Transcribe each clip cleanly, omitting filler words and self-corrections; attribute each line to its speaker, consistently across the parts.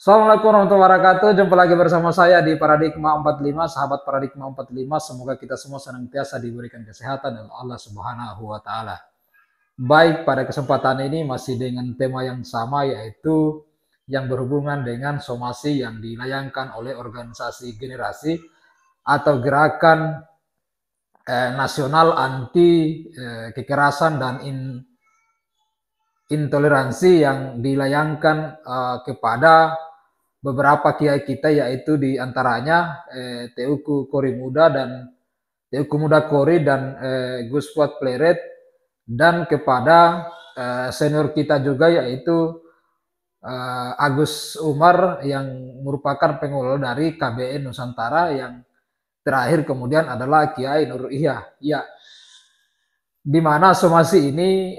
Speaker 1: Assalamualaikum warahmatullahi wabarakatuh. Jumpa lagi bersama saya di Paradigma 45, sahabat Paradigma 45. Semoga kita semua senantiasa diberikan kesehatan oleh Allah Subhanahu wa taala. Baik, pada kesempatan ini masih dengan tema yang sama, yaitu yang berhubungan dengan somasi yang dilayangkan oleh organisasi generasi atau gerakan nasional anti kekerasan dan intoleransi yang dilayangkan kepada beberapa kiai kita, yaitu diantaranya Teuku Kori Muda dan Teuku Muda Kori dan Gus Fuad Pleret, dan kepada senior kita juga yaitu Agus Umar yang merupakan pengelola dari KBN Nusantara, yang terakhir kemudian adalah Kiai Nur Ihya. Ya, di mana somasi ini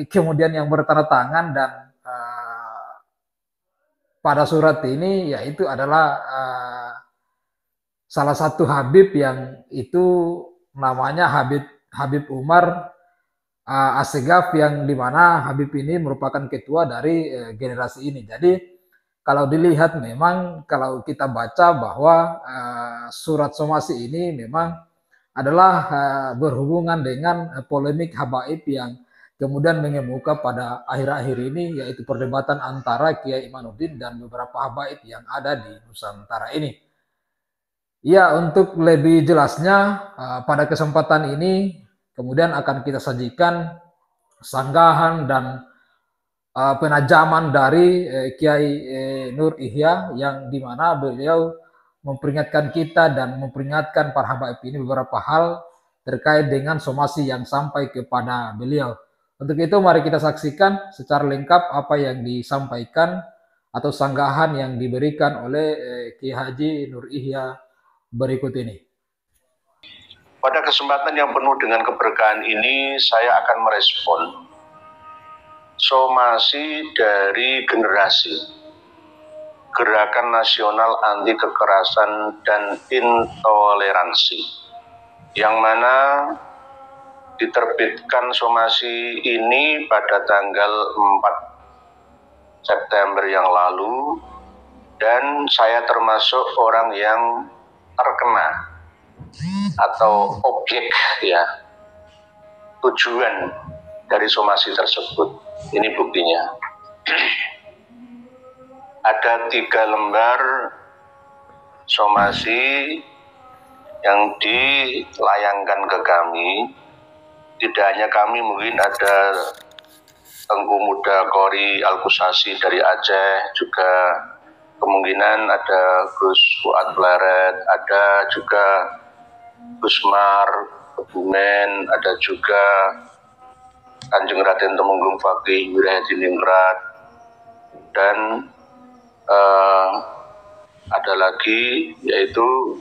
Speaker 1: kemudian yang bertanda tangan dan pada surat ini yaitu adalah salah satu Habib yang itu namanya Habib Umar Assegaf, yang dimana Habib ini merupakan ketua dari generasi ini. Jadi kalau dilihat memang kalau kita baca bahwa surat somasi ini memang adalah berhubungan dengan polemik habaib yang kemudian mengemuka pada akhir-akhir ini, yaitu perdebatan antara Kiai Imanuddin dan beberapa habaib yang ada di Nusantara ini. Ya, untuk lebih jelasnya pada kesempatan ini kemudian akan kita sajikan sanggahan dan penajaman dari Kiai Nur Ihya, yang dimana beliau memperingatkan kita dan memperingatkan para habaib ini beberapa hal terkait dengan somasi yang sampai kepada beliau. Untuk itu mari kita saksikan secara lengkap apa yang disampaikan atau sanggahan yang diberikan oleh Kiai Haji Nur Ihya berikut ini.
Speaker 2: Pada kesempatan yang penuh dengan keberkahan ini, saya akan merespon somasi dari generasi Gerakan Nasional Anti Kekerasan dan Intoleransi, yang mana diterbitkan somasi ini pada tanggal 4 September yang lalu, dan saya termasuk orang yang terkena atau objek tujuan dari somasi tersebut. Ini buktinya. Ada 3 lembar somasi yang dilayangkan ke kami. Tidak hanya kami, mungkin ada Tengku Muda Kori Al-Kusasi dari Aceh, juga kemungkinan ada Gus Fuad Pleret, ada juga Gus Mar Kebumen, ada juga Kanjeng Raden Temenggung Fakih Wirahadiningrat, dan ada lagi yaitu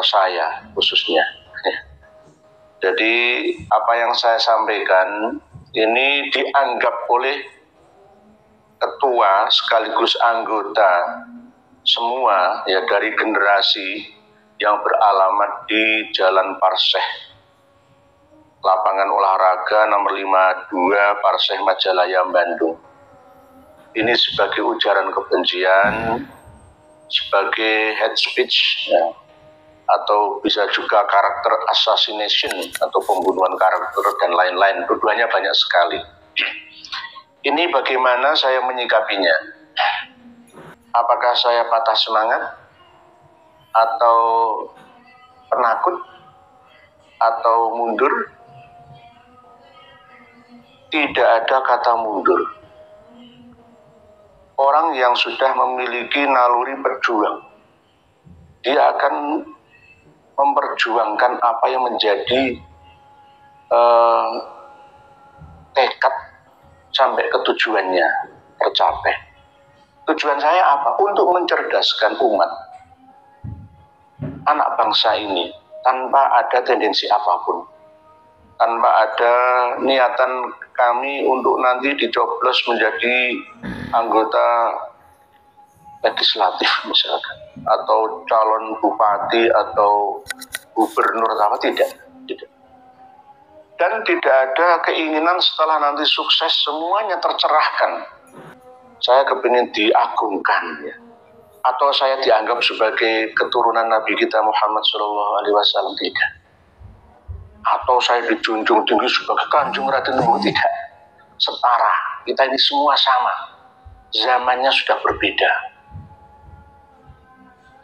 Speaker 2: saya khususnya. Jadi apa yang saya sampaikan ini dianggap oleh ketua sekaligus anggota semua ya dari generasi yang beralamat di Jalan Parseh, lapangan olahraga nomor 52 Parseh Majalaya, Bandung. Ini sebagai ujaran kebencian, sebagai hate speech ya, atau bisa juga karakter assassination atau pembunuhan karakter dan lain-lain. Tuduhannya banyak sekali. Ini bagaimana saya menyikapinya? Apakah saya patah semangat atau penakut atau mundur? Tidak ada kata mundur. Orang yang sudah memiliki naluri berjuang, dia akan memperjuangkan apa yang menjadi tekad sampai ke tujuannya tercapai. Tujuan saya apa? Untuk mencerdaskan umat, anak bangsa ini, tanpa ada tendensi apapun, tanpa ada niatan kami untuk nanti dicoblos menjadi anggota legislatif misalkan, atau calon bupati atau gubernur apa, tidak. Dan tidak ada keinginan setelah nanti sukses semuanya tercerahkan saya kepingin diagungkan ya, atau saya dianggap sebagai keturunan Nabi kita Muhammad SAW, tidak, atau saya dijunjung tinggi sebagai Kanjeng Raden Nuh, tidak. Setara, kita ini semua sama, zamannya sudah berbeda.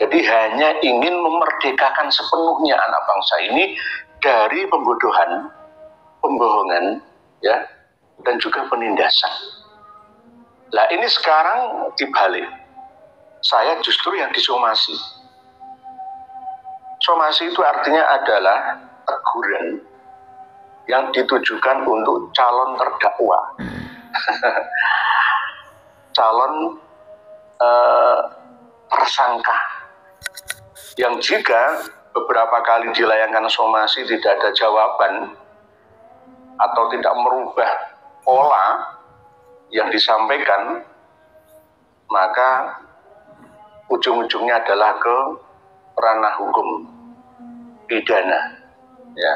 Speaker 2: Jadi hanya ingin memerdekakan sepenuhnya anak bangsa ini dari pembodohan, pembohongan, ya, dan juga penindasan. Nah ini sekarang dibalik, saya justru yang disomasi. Somasi itu artinya adalah teguran yang ditujukan untuk calon terdakwa, calon tersangka, yang jika beberapa kali dilayangkan somasi tidak ada jawaban atau tidak merubah pola yang disampaikan, maka ujung-ujungnya adalah ke ranah hukum pidana. Ya,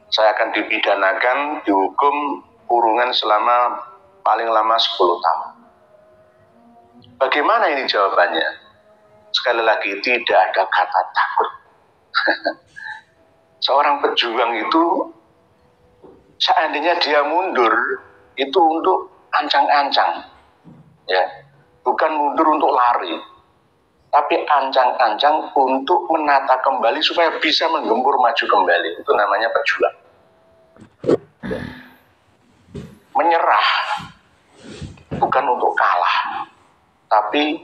Speaker 2: saya akan dipidanakan, dihukum kurungan selama paling lama 10 tahun. Bagaimana ini jawabannya? Sekali lagi, tidak ada kata takut. Seorang pejuang itu, seandainya dia mundur, itu untuk ancang-ancang, ya, bukan mundur untuk lari, tapi ancang-ancang untuk menata kembali supaya bisa menggempur maju kembali. Itu namanya pejuang. Menyerah bukan untuk kalah, tapi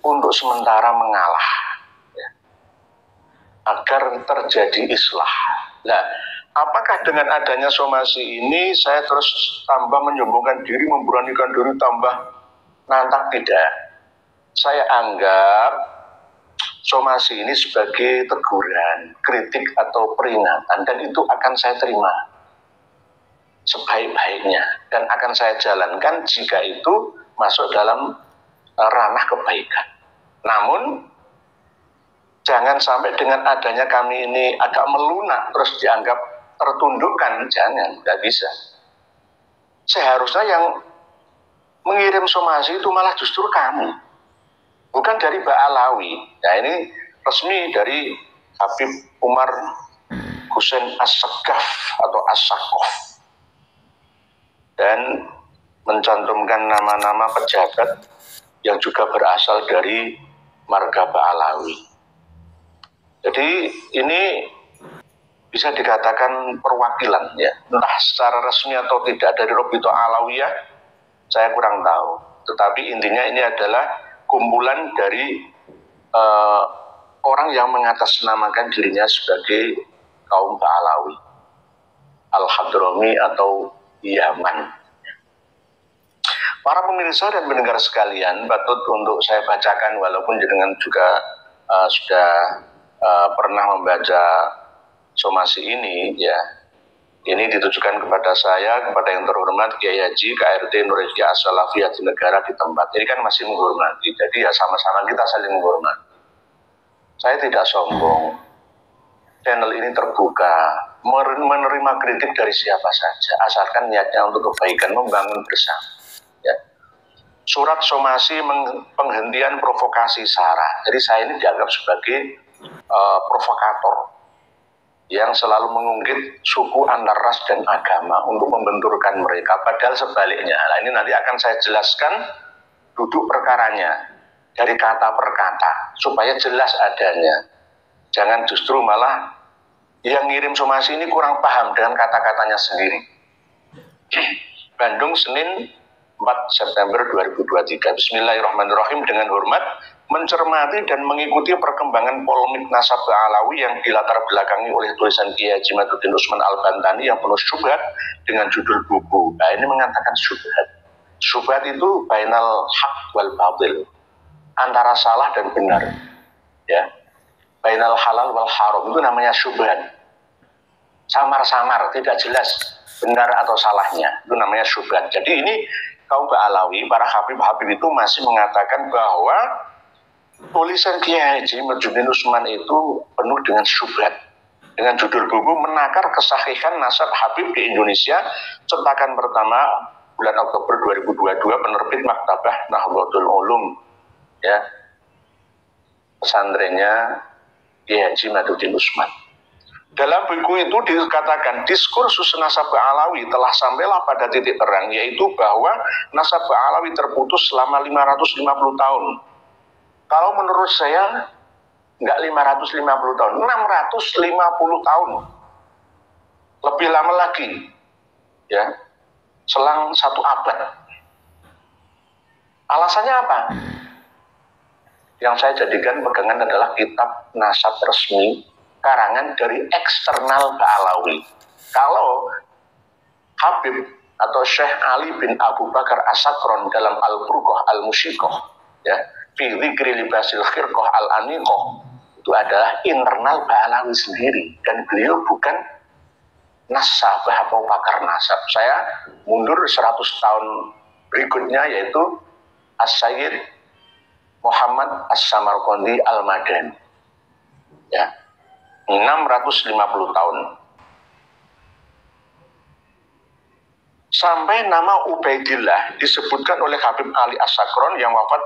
Speaker 2: untuk sementara mengalah, ya, agar terjadi islah. Nah, apakah dengan adanya somasi ini saya terus tambah menyombongkan diri, memberanikan diri, tambah nantang? Tidak. Saya anggap somasi ini sebagai teguran, kritik atau peringatan, dan itu akan saya terima sebaik-baiknya dan akan saya jalankan jika itu masuk dalam ranah kebaikan. Namun jangan sampai dengan adanya kami ini agak melunak terus dianggap tertundukkan, jangan, nggak bisa. Seharusnya yang mengirim somasi itu malah justru kami, bukan dari Mbak Alawi. Nah ini resmi dari Habib Umar Husain As-Sagaf atau As-Sakof, dan mencantumkan nama-nama pejabat yang juga berasal dari marga Ba'alawi. Jadi ini bisa dikatakan perwakilan, ya, entah secara resmi atau tidak dari Robito Alawiyah, saya kurang tahu. Tetapi intinya ini adalah kumpulan dari orang yang mengatasnamakan dirinya sebagai kaum Ba'alawi, Al-Hadrami atau Yaman. Para pemirsa dan pendengar sekalian, patut untuk saya bacakan, walaupun dengan juga sudah pernah membaca somasi ini, ya. Ini ditujukan kepada saya, kepada yang terhormat Kiai Haji KRT Nur Rizky As-Salafiyah di negara di tempat. Ini kan masih menghormati, jadi ya sama-sama kita saling menghormati. Saya tidak sombong. Channel ini terbuka, menerima kritik dari siapa saja, asalkan niatnya untuk kebaikan, membangun bersama. Ya. Surat somasi penghentian provokasi SARA. Jadi saya ini dianggap sebagai provokator yang selalu mengungkit suku antar ras dan agama untuk membenturkan mereka, padahal sebaliknya. Nah ini nanti akan saya jelaskan duduk perkaranya dari kata per kata supaya jelas adanya. Jangan justru malah yang ngirim somasi ini kurang paham dengan kata-katanya sendiri. Bandung, Senin 4 September 2023. Bismillahirrahmanirrahim. Dengan hormat, mencermati dan mengikuti perkembangan polemik nasab Ba'alawi yang dilatar belakangi oleh tulisan Kiai Haji Madhuddin Utsman Al-Bantani yang penuh syubhat dengan judul buku. Nah ini mengatakan syubhat. Syubhat itu bainal haq wal batil, antara salah dan benar. Ya, bainal halal wal haram, itu namanya syubhat. Samar-samar, tidak jelas benar atau salahnya, itu namanya syubhat. Jadi ini kaum Ba'alawi, para habib-habib itu masih mengatakan bahwa tulisan Kiai Haji Madhuddin Utsman itu penuh dengan syubhat. Dengan judul buku Menakar Kesahihan Nasab Habib di Indonesia, cetakan pertama bulan Oktober 2022 penerbit Maktabah Nahdlatul Ulum, ya, pesantrennya Kiai Haji Maduddin Usman. Dalam buku itu dikatakan diskursus Nasabah Alawi telah sampailah pada titik terang, yaitu bahwa Nasabah Alawi terputus selama 550 tahun. Kalau menurut saya nggak 550 tahun, 650 tahun. Lebih lama lagi, ya, selang 1 abad. Alasannya apa? Yang saya jadikan pegangan adalah kitab nasab resmi karangan dari eksternal Ba'alawi. Kalau Habib atau Syekh Ali bin Abu Bakar As-Sakron dalam Al-Furqah Al-Musyikoh, ya, fi dzikri libasil khirqah al-aniqah, itu adalah internal Ba'alawi sendiri, dan beliau bukan nasabah atau pakar nasab. Saya mundur 100 tahun berikutnya, yaitu As-Sayyid Muhammad As-Samarqandi Al-Madani, ya, 650 tahun. Sampai nama Ubaidillah disebutkan oleh Habib Ali As-Sakron yang wafat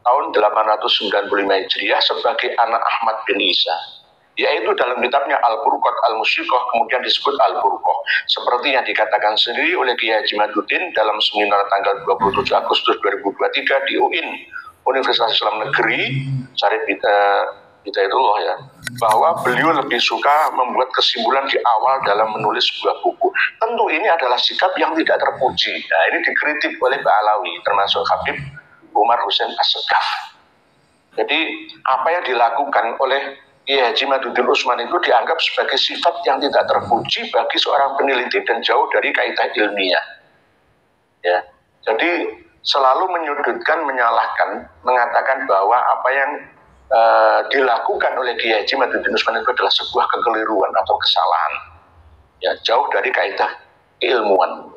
Speaker 2: tahun 895 Hijriah sebagai anak Ahmad bin Isa, yaitu dalam kitabnya Al-Furqat Al-Musyikoh kemudian disebut Al-Furqah, seperti yang dikatakan sendiri oleh Kiai Haji Maduddin dalam seminar tanggal 27 Agustus 2023 di UIN, Universitas Islam Negeri Syarif Hidayatullah, ya, bahwa beliau lebih suka membuat kesimpulan di awal dalam menulis sebuah buku. Tentu ini adalah sikap yang tidak terpuji. Nah, ini dikritik oleh Ba'alawi, termasuk Habib Umar Husain As-Segaf. Jadi apa yang dilakukan oleh Kiai Haji Maduddin Usman itu dianggap sebagai sifat yang tidak terpuji bagi seorang peneliti dan jauh dari kaidah ilmiah. Ya, jadi selalu menyudutkan, menyalahkan, mengatakan bahwa apa yang dilakukan oleh Kiai Haji Maduddin Usman itu adalah sebuah kekeliruan atau kesalahan, ya, jauh dari kaidah keilmuan.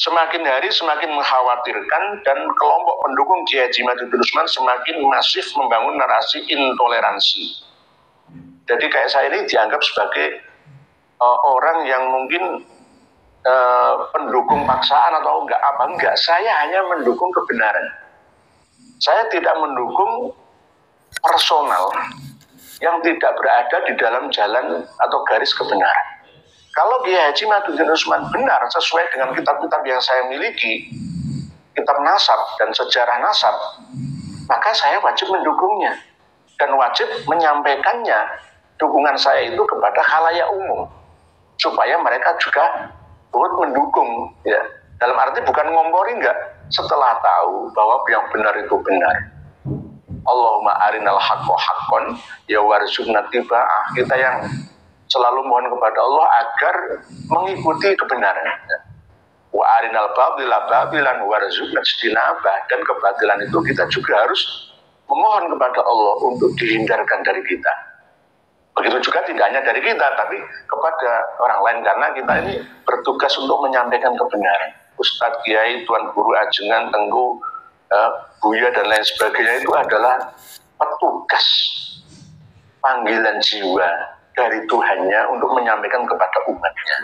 Speaker 2: Semakin hari semakin mengkhawatirkan, dan kelompok pendukung Kiai Haji Maduddin Usman semakin masif membangun narasi intoleransi. Jadi kayak saya ini dianggap sebagai orang yang mungkin pendukung paksaan atau enggak. Saya hanya mendukung kebenaran. Saya tidak mendukung personal yang tidak berada di dalam jalan atau garis kebenaran. Kalau Kiai Haji Maduddin Usman benar sesuai dengan kitab-kitab yang saya miliki, kitab nasab dan sejarah nasab, maka saya wajib mendukungnya dan wajib menyampaikannya, dukungan saya itu kepada khalayak umum, supaya mereka juga turut mendukung, ya. Dalam arti bukan ngompori, enggak, setelah tahu bahwa yang benar itu benar. Allahumma arinal haqqo haqqon ya warzuqna tiba'ah. Kita yang selalu mohon kepada Allah agar mengikuti kebenaran. Wa arinal batila batilan warzuqna ijtinabah, dan kebatilan itu kita juga harus memohon kepada Allah untuk dihindarkan dari kita. Begitu juga tidak hanya dari kita, tapi kepada orang lain, karena kita ini bertugas untuk menyampaikan kebenaran. Ustadz, Kiai, Tuan Guru, Ajengan, Tengku, Buya dan lain sebagainya itu adalah petugas panggilan jiwa dari Tuhannya untuk menyampaikan kepada umatnya,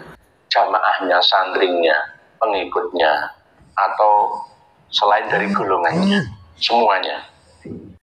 Speaker 2: jamaahnya, santrinya, pengikutnya, atau selain dari golongannya, semuanya.